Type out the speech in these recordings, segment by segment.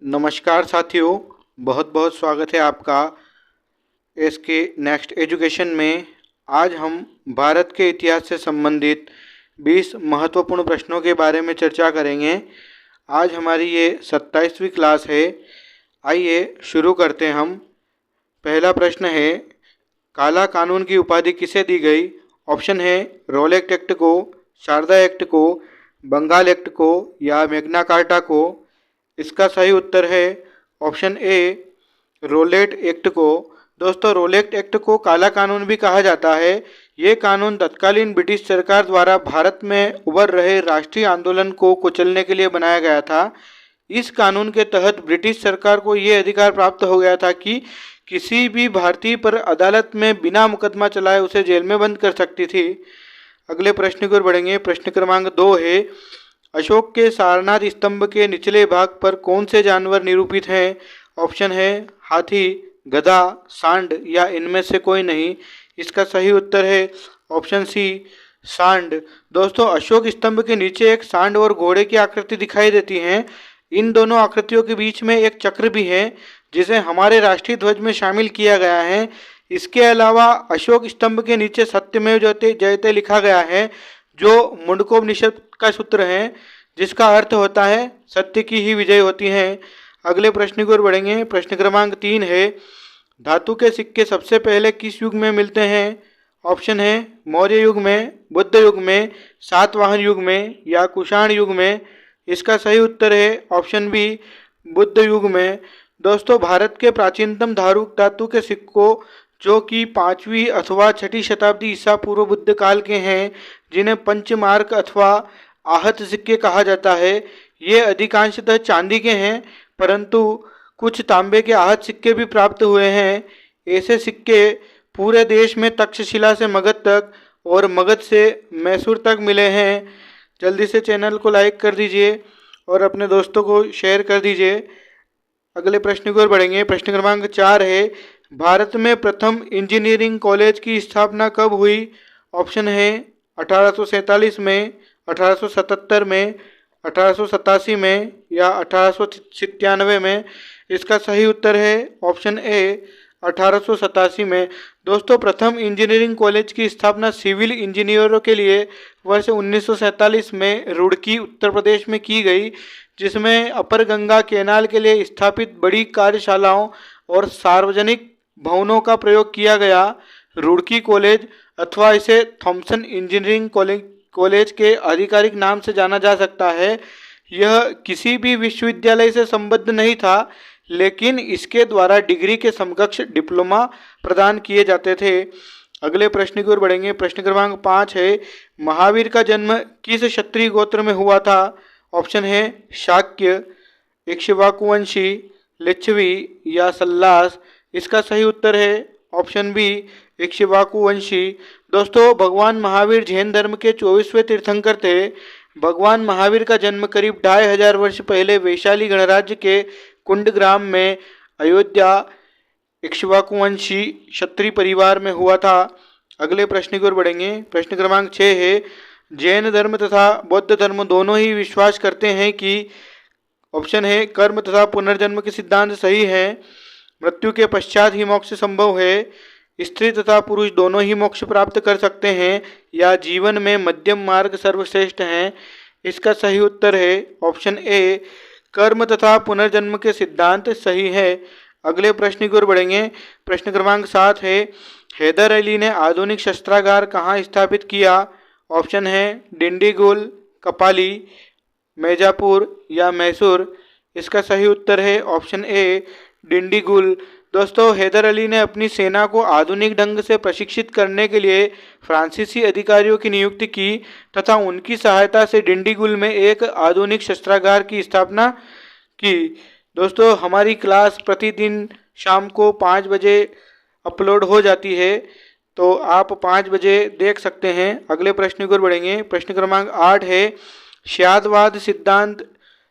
नमस्कार साथियों, बहुत बहुत स्वागत है आपका इसके नेक्स्ट एजुकेशन में। आज हम भारत के इतिहास से संबंधित 20 महत्वपूर्ण प्रश्नों के बारे में चर्चा करेंगे। आज हमारी ये 27वीं क्लास है। आइए शुरू करते हैं हम। पहला प्रश्न है, काला कानून की उपाधि किसे दी गई? ऑप्शन है रोलेट एक्ट को, शारदा एक्ट को, बंगाल एक्ट को या मैग्ना कार्टा को। इसका सही उत्तर है ऑप्शन ए, रोलेट एक्ट को। दोस्तों, रोलेट एक्ट को काला कानून भी कहा जाता है। ये कानून तत्कालीन ब्रिटिश सरकार द्वारा भारत में उभर रहे राष्ट्रीय आंदोलन को कुचलने के लिए बनाया गया था। इस कानून के तहत ब्रिटिश सरकार को ये अधिकार प्राप्त हो गया था कि किसी भी भारतीय पर अदालत में बिना मुकदमा चलाए उसे जेल में बंद कर सकती थी। अगले प्रश्न की ओर बढ़ेंगे। प्रश्न क्रमांक 2 है, अशोक के सारनाथ स्तंभ के निचले भाग पर कौन से जानवर निरूपित हैं? ऑप्शन है हाथी, गधा, सांड या इनमें से कोई नहीं। इसका सही उत्तर है ऑप्शन सी, सांड। दोस्तों, अशोक स्तंभ के नीचे एक सांड और घोड़े की आकृति दिखाई देती है। इन दोनों आकृतियों के बीच में एक चक्र भी है जिसे हमारे राष्ट्रीय ध्वज में शामिल किया गया है। इसके अलावा अशोक स्तंभ के नीचे सत्यमेव जयते लिखा गया है, जो मुंडकोपनिषद का सूत्र है, जिसका अर्थ होता है सत्य की ही विजय होती है। अगले प्रश्न की ओर बढ़ेंगे। प्रश्न क्रमांक 3 है, धातु के सिक्के सबसे पहले किस युग में मिलते हैं? ऑप्शन है मौर्य युग में, बुद्ध युग में, सातवाहन युग में या कुषाण युग में। इसका सही उत्तर है ऑप्शन बी, बुद्ध युग में। दोस्तों, भारत के प्राचीनतम धातु के सिक्कों, जो कि 5वीं अथवा 6ठी शताब्दी ईसा पूर्व बुद्ध काल के हैं, जिन्हें पंचमार्क अथवा आहत सिक्के कहा जाता है, ये अधिकांशतः चांदी के हैं, परंतु कुछ तांबे के आहत सिक्के भी प्राप्त हुए हैं। ऐसे सिक्के पूरे देश में तक्षशिला से मगध तक और मगध से मैसूर तक मिले हैं। जल्दी से चैनल को लाइक कर दीजिए और अपने दोस्तों को शेयर कर दीजिए। अगले प्रश्न की ओर बढ़ेंगे। प्रश्न क्रमांक 4 है, भारत में प्रथम इंजीनियरिंग कॉलेज की स्थापना कब हुई? ऑप्शन है 1847 में, 1877 में, 1887 में या 1897 में। इसका सही उत्तर है ऑप्शन ए, 1887 में। दोस्तों, प्रथम इंजीनियरिंग कॉलेज की स्थापना सिविल इंजीनियरों के लिए वर्ष 1947 में रुड़की, उत्तर प्रदेश में की गई, जिसमें अपर गंगा कैनाल के लिए स्थापित बड़ी कार्यशालाओं और सार्वजनिक भवनों का प्रयोग किया गया। रुड़की कॉलेज अथवा इसे थॉमसन इंजीनियरिंग कॉलेज के आधिकारिक नाम से जाना जा सकता है। यह किसी भी विश्वविद्यालय से संबद्ध नहीं था, लेकिन इसके द्वारा डिग्री के समकक्ष डिप्लोमा प्रदान किए जाते थे। अगले प्रश्न की ओर बढ़ेंगे। प्रश्न क्रमांक 5 है, महावीर का जन्म किस क्षत्रिय गोत्र में हुआ था? ऑप्शन है शाक्य, इक्ष्वाकुवंशी, लिच्छवी या सल्लास। इसका सही उत्तर है ऑप्शन बी, इक्ष्वाकुवंशी। दोस्तों, भगवान महावीर जैन धर्म के 24वें तीर्थंकर थे। भगवान महावीर का जन्म करीब 2500 वर्ष पहले वैशाली गणराज्य के कुंडग्राम में अयोध्या इक्ष्वाकुवंशी क्षत्रिय परिवार में हुआ था। अगले प्रश्न की ओर बढ़ेंगे। प्रश्न क्रमांक 6 है, जैन धर्म तथा बौद्ध धर्म दोनों ही विश्वास करते हैं कि ऑप्शन है कर्म तथा पुनर्जन्म के सिद्धांत सही है, मृत्यु के पश्चात ही मोक्ष संभव है, स्त्री तथा पुरुष दोनों ही मोक्ष प्राप्त कर सकते हैं, या जीवन में मध्यम मार्ग सर्वश्रेष्ठ है। इसका सही उत्तर है ऑप्शन ए, कर्म तथा पुनर्जन्म के सिद्धांत सही है। अगले प्रश्न की ओर बढ़ेंगे। प्रश्न क्रमांक 7 है, हैदर अली ने आधुनिक शस्त्रागार कहाँ स्थापित किया? ऑप्शन है डिंडीगुल, कपाली, मैजापुर या मैसूर। इसका सही उत्तर है ऑप्शन ए, डिंडीगुल। दोस्तों, हैदर अली ने अपनी सेना को आधुनिक ढंग से प्रशिक्षित करने के लिए फ्रांसीसी अधिकारियों की नियुक्ति की तथा उनकी सहायता से डिंडीगुल में एक आधुनिक शस्त्रागार की स्थापना की। दोस्तों, हमारी क्लास प्रतिदिन शाम को 5 बजे अपलोड हो जाती है, तो आप 5 बजे देख सकते हैं। अगले प्रश्न की ओर बढ़ेंगे। प्रश्न क्रमांक 8 है,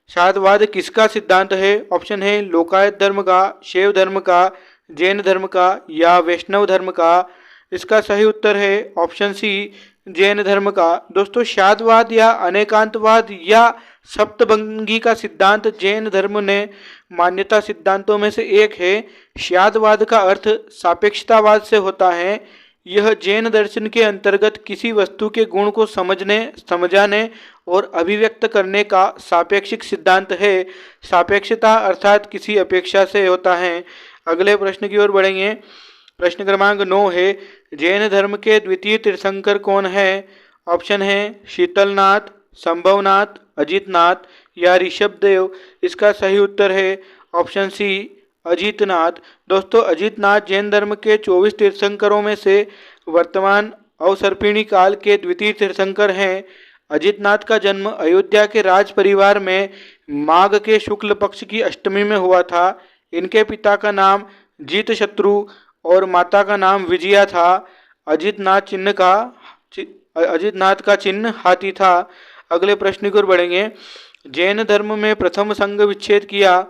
शादवाद किसका सिद्धांत है? ऑप्शन है लोकायत धर्म का, शैव धर्म का, जैन धर्म का या वैष्णव धर्म का। इसका सही उत्तर है ऑप्शन सी, जैन धर्म का। दोस्तों, शादवाद या अनेकांतवाद या सप्तभंगी का सिद्धांत जैन धर्म ने मान्यता सिद्धांतों में से एक है। स्यादवाद का अर्थ सापेक्षतावाद से होता है। यह जैन दर्शन के अंतर्गत किसी वस्तु के गुण को समझने, समझाने और अभिव्यक्त करने का सापेक्षिक सिद्धांत है। सापेक्षता अर्थात किसी अपेक्षा से होता है। अगले प्रश्न की ओर बढ़ेंगे। प्रश्न क्रमांक 9 है, जैन धर्म के द्वितीय तीर्थंकर कौन है? ऑप्शन है शीतलनाथ, संभवनाथ, अजितनाथ या ऋषभदेव। इसका सही उत्तर है ऑप्शन सी अजितनाथ। दोस्तों, अजितनाथ जैन धर्म के 24 तीर्थंकरों में से वर्तमान अवसर्पिणी काल के द्वितीय तीर्थंकर हैं। अजितनाथ का जन्म अयोध्या के राज परिवार में माघ के शुक्ल पक्ष की अष्टमी में हुआ था। इनके पिता का नाम जीतशत्रु और माता का नाम विजया था। अजितनाथ का चिन्ह हाथी था। अगले प्रश्न की ओर बढ़ेंगे। जैन धर्म में प्रथम संघ विच्छेद किया।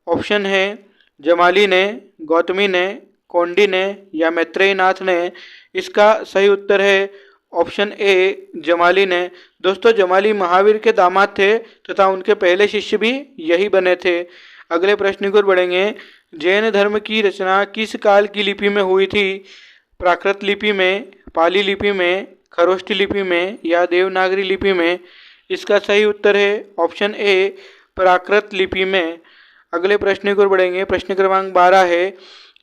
ऑप्शन है जमाली ने, गौतमी ने, कौंडी ने या मैत्रेयनाथ ने। इसका सही उत्तर है ऑप्शन ए जमाली ने। दोस्तों, जमाली महावीर के दामाद थे तथा उनके पहले शिष्य भी यही बने थे। अगले प्रश्न की ओर बढ़ेंगे। जैन धर्म की रचना किस काल की लिपि में हुई थी? प्राकृत लिपि में, पाली लिपि में, खरोष्ठी लिपि में या देवनागरी लिपि में। इसका सही उत्तर है ऑप्शन ए प्राकृत लिपि में। अगले प्रश्न की ओर बढ़ेंगे। प्रश्न क्रमांक 12 है,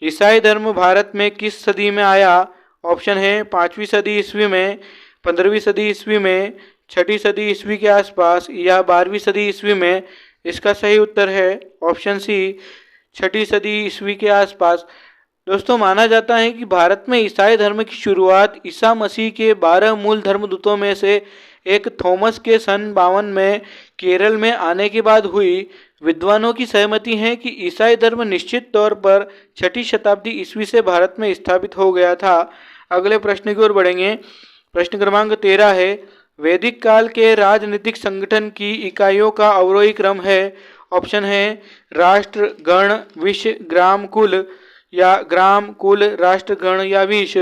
ईसाई धर्म भारत में किस सदी में आया? ऑप्शन है 5वीं सदी ईस्वी में, 15वीं सदी ईस्वी में, 6ठी सदी ईस्वी के आसपास या 12वीं सदी ईस्वी में। इसका सही उत्तर है ऑप्शन सी 6ठी सदी ईस्वी के आसपास। दोस्तों, माना जाता है कि भारत में ईसाई धर्म की शुरुआत ईसा मसीह के 12 मूल धर्मदूतों में से एक थॉमस के सन 52 में केरल में आने के बाद हुई। विद्वानों की सहमति है कि ईसाई धर्म निश्चित तौर पर 6ठी शताब्दी ईस्वी से भारत में स्थापित हो गया था। अगले प्रश्न की ओर बढ़ेंगे। प्रश्न क्रमांक 13 है, वैदिक काल के राजनीतिक संगठन की इकाइयों का अवरोही क्रम है। ऑप्शन है राष्ट्र, गण, विश, ग्राम, कुल या ग्राम, कुल, राष्ट्र, गण या विश।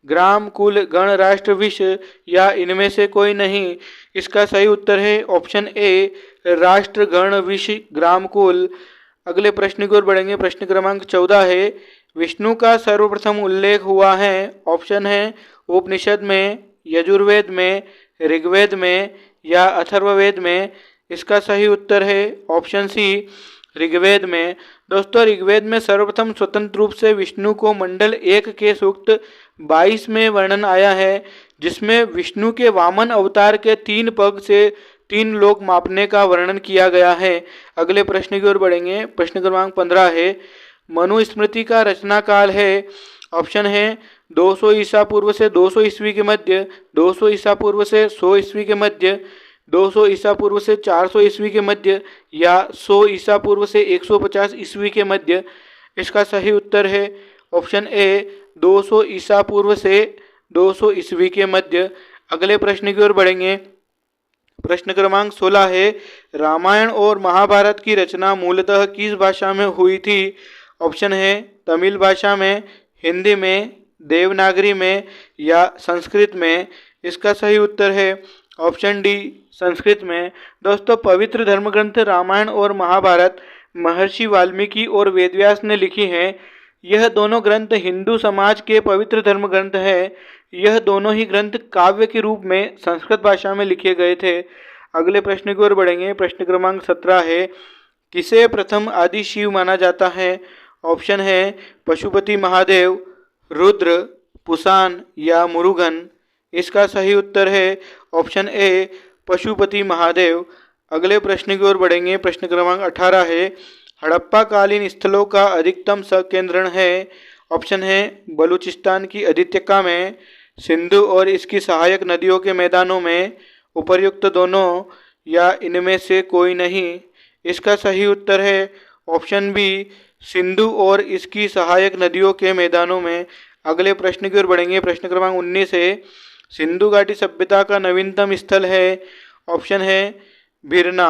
ग्राम, कुल, गण, राष्ट्र, विश या इनमें से कोई नहीं। इसका सही उत्तर है ऑप्शन ए राष्ट्र, गण, विश, ग्राम, कुल। अगले प्रश्न की ओर बढ़ेंगे। प्रश्न क्रमांक 14 है, विष्णु का सर्वप्रथम उल्लेख हुआ है। ऑप्शन है उपनिषद में, यजुर्वेद में, ऋग्वेद में या अथर्ववेद में। इसका सही उत्तर है ऑप्शन सी ऋग्वेद में। दोस्तों, ऋग्वेद में सर्वप्रथम स्वतंत्र रूप से विष्णु को मंडल 1 के सूक्त 22 में वर्णन आया है, जिसमें विष्णु के वामन अवतार के 3 पग से 3 लोक मापने का वर्णन किया गया है। अगले प्रश्न की ओर बढ़ेंगे। प्रश्न क्रमांक 15 है, मनुस्मृति का रचना काल है। ऑप्शन है 200 ईसा पूर्व से 200 ईस्वी के मध्य, 200 ईसा पूर्व से 100 ईस्वी के मध्य, 200 ईसा पूर्व से 400 ईस्वी के मध्य या 100 ईसा पूर्व से 150 ईस्वी के मध्य। इसका सही उत्तर है ऑप्शन ए 200 ईसा पूर्व से 200 ईस्वी के मध्य। अगले प्रश्न की ओर बढ़ेंगे। प्रश्न क्रमांक 16 है, रामायण और महाभारत की रचना मूलतः किस भाषा में हुई थी? ऑप्शन है तमिल भाषा में, हिंदी में, देवनागरी में या संस्कृत में। इसका सही उत्तर है ऑप्शन डी संस्कृत में। दोस्तों, पवित्र धर्मग्रंथ रामायण और महाभारत महर्षि वाल्मीकि और वेदव्यास ने लिखी हैं। यह दोनों ग्रंथ हिंदू समाज के पवित्र धर्म ग्रंथ हैं। यह दोनों ही ग्रंथ काव्य के रूप में संस्कृत भाषा में लिखे गए थे। अगले प्रश्न की ओर बढ़ेंगे। प्रश्न क्रमांक 17 है, किसे प्रथम आदि शिव माना जाता है? ऑप्शन है पशुपति महादेव, रुद्र, पुसान या मुरुगन। इसका सही उत्तर है ऑप्शन ए पशुपति महादेव। अगले प्रश्न की ओर बढ़ेंगे। प्रश्न क्रमांक 18 है, हड़प्पा कालीन स्थलों का अधिकतम संकेंद्रण है। ऑप्शन है बलूचिस्तान की अधित्यका में, सिंधु और इसकी सहायक नदियों के मैदानों में, उपर्युक्त दोनों या इनमें से कोई नहीं। इसका सही उत्तर है ऑप्शन बी सिंधु और इसकी सहायक नदियों के मैदानों में। अगले प्रश्न की ओर बढ़ेंगे। प्रश्न क्रमांक 19 है, सिंधु घाटी सभ्यता का नवीनतम स्थल है। ऑप्शन है बिरना,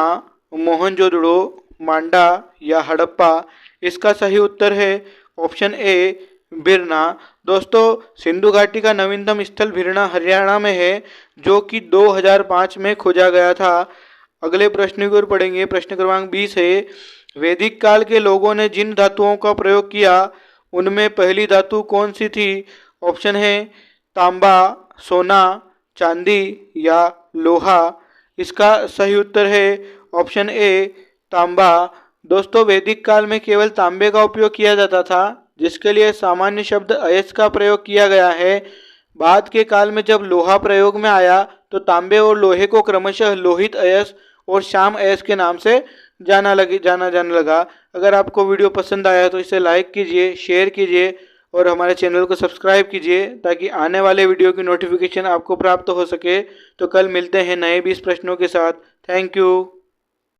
मोहनजोदड़ो, मांडा या हड़प्पा। इसका सही उत्तर है ऑप्शन ए बिरना। दोस्तों, सिंधु घाटी का नवीनतम स्थल बिरना हरियाणा में है, जो कि 2005 में खोजा गया था। अगले प्रश्न की ओर पढ़ेंगे। प्रश्न क्रमांक 20 है, वैदिक काल के लोगों ने जिन धातुओं का प्रयोग किया उनमें पहली धातु कौन सी थी? ऑप्शन है तांबा, सोना, चांदी या लोहा। इसका सही उत्तर है ऑप्शन ए तांबा। दोस्तों, वैदिक काल में केवल तांबे का उपयोग किया जाता था, जिसके लिए सामान्य शब्द अयस्क का प्रयोग किया गया है। बाद के काल में जब लोहा प्रयोग में आया तो तांबे और लोहे को क्रमशः लोहित अयस्क और श्याम अयस्क के नाम से जाना जाने लगा। अगर आपको वीडियो पसंद आया तो इसे लाइक कीजिए, शेयर कीजिए और हमारे चैनल को सब्सक्राइब कीजिए ताकि आने वाले वीडियो की नोटिफिकेशन आपको प्राप्त हो सके। तो कल मिलते हैं नए 20 प्रश्नों के साथ। Thank you.